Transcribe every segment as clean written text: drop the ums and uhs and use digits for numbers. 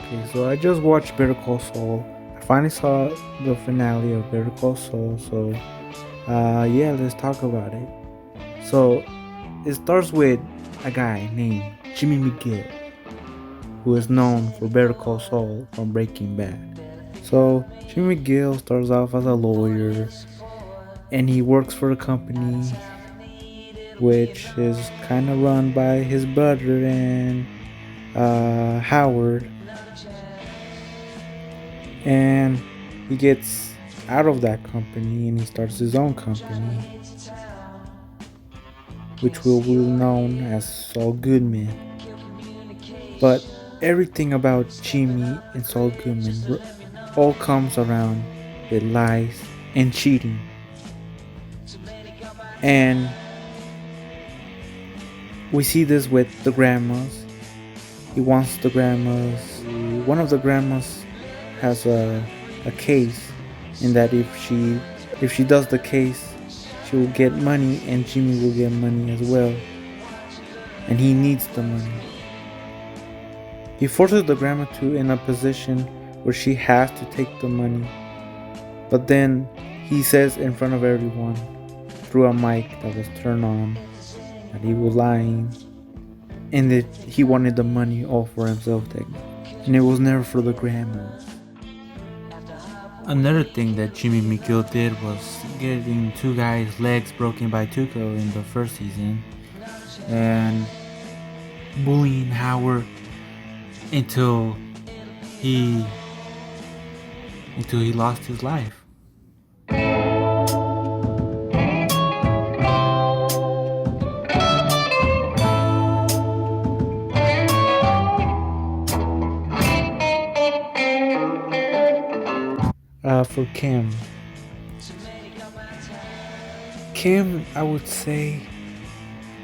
Okay, so I just watched Better Call Saul. I finally saw the finale of Better Call Saul, so yeah, let's talk about it. So it starts with a guy named Jimmy McGill, who is known for Better Call Saul from Breaking Bad. So Jimmy McGill starts off as a lawyer, and he works for a company which is kind of run by his brother and Howard, and he gets out of that company and he starts his own company, which will be known as Saul Goodman. But everything about Jimmy and Saul Goodman all comes around with lies and cheating. And we see this with the grandmas. He wants the grandmas. One of the grandmas has a case, in that if she does the case, she will get money and Jimmy will get money as well. And he needs the money. He forces the grandma to in a position where she has to take the money. But then he says in front of everyone through a mic that was turned on that he was lying and that he wanted the money all for himself technically. And it was never for the grandmas. Another thing that Jimmy McGill did was getting two guys' legs broken by Tuco in the first season and bullying Howard until he lost his life. For Kim, I would say,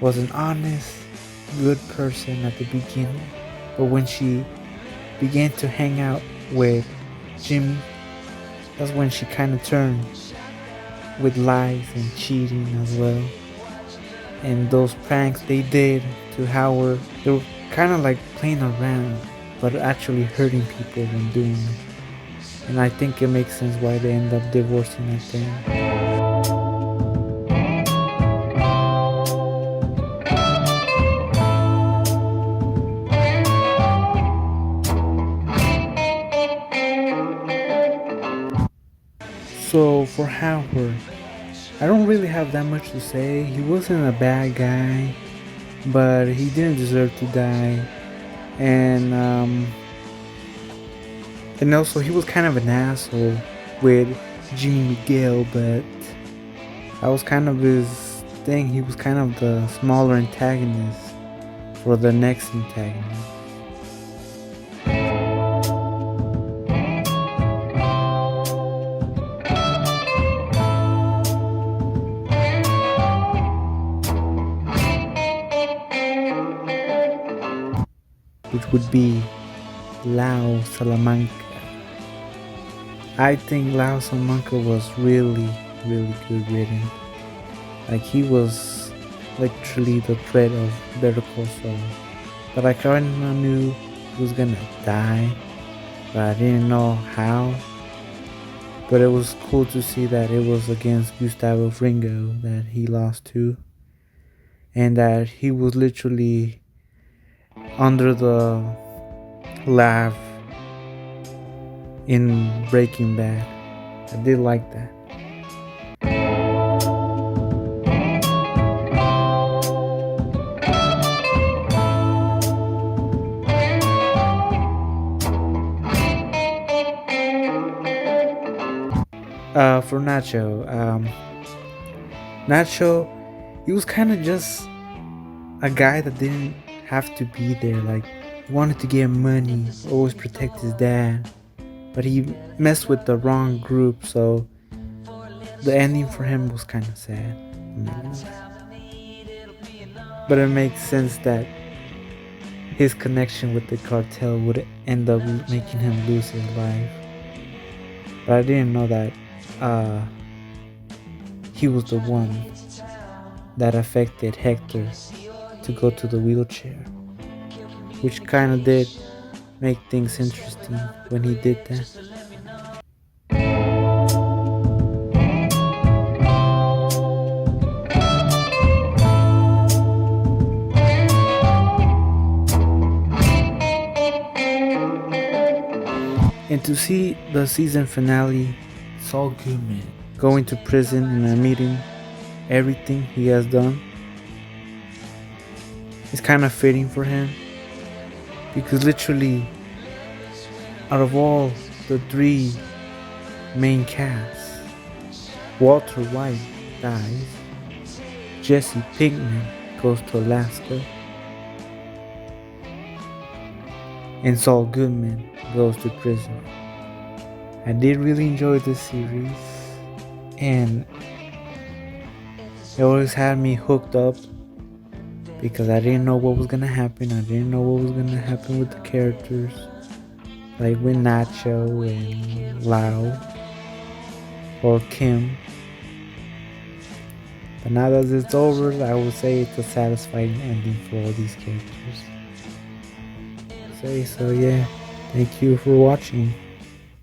was an honest, good person at the beginning. But when she began to hang out with Jimmy, that's when she kind of turned with lies and cheating as well. And those pranks they did to Howard, they were kind of like playing around, but actually hurting people when doing it. And I think it makes sense why they end up divorcing at the end. So for Howard, I don't really have that much to say. He wasn't a bad guy, but he didn't deserve to die. And also he was kind of an asshole with Jimmy McGill, but that was kind of his thing. He was kind of the smaller antagonist for the next antagonist. Which would be Lao Salamanca. I think Lao Salamanca was really, really good written. Like, he was literally the threat of Better Call Saul. But I kind of knew he was gonna die, but I didn't know how. But it was cool to see that it was against Gustavo Fringo that he lost to, and that he was literally under the laugh in Breaking Bad. I did like that. For Nacho, he was kind of just a guy that didn't have to be there. Like, he wanted to get money, always protect his dad, but he messed with the wrong group, so the ending for him was kind of sad. But it makes sense that his connection with the cartel would end up making him lose his life. But I didn't know that he was the one that affected Hector to go to the wheelchair, which kind of did make things interesting when he did that. And to see the season finale, Saul Goodman going to prison and admitting everything he has done, is kind of fitting for him, because literally, out of all the three main casts, Walter White dies, Jesse Pinkman goes to Alaska, and Saul Goodman goes to prison. I did really enjoy this series, and it always had me hooked up because I didn't know what was gonna happen. I didn't know what was gonna happen with the characters, like with Nacho and Lau or Kim. But now that it's over, I would say it's a satisfying ending for all these characters. So yeah, thank you for watching.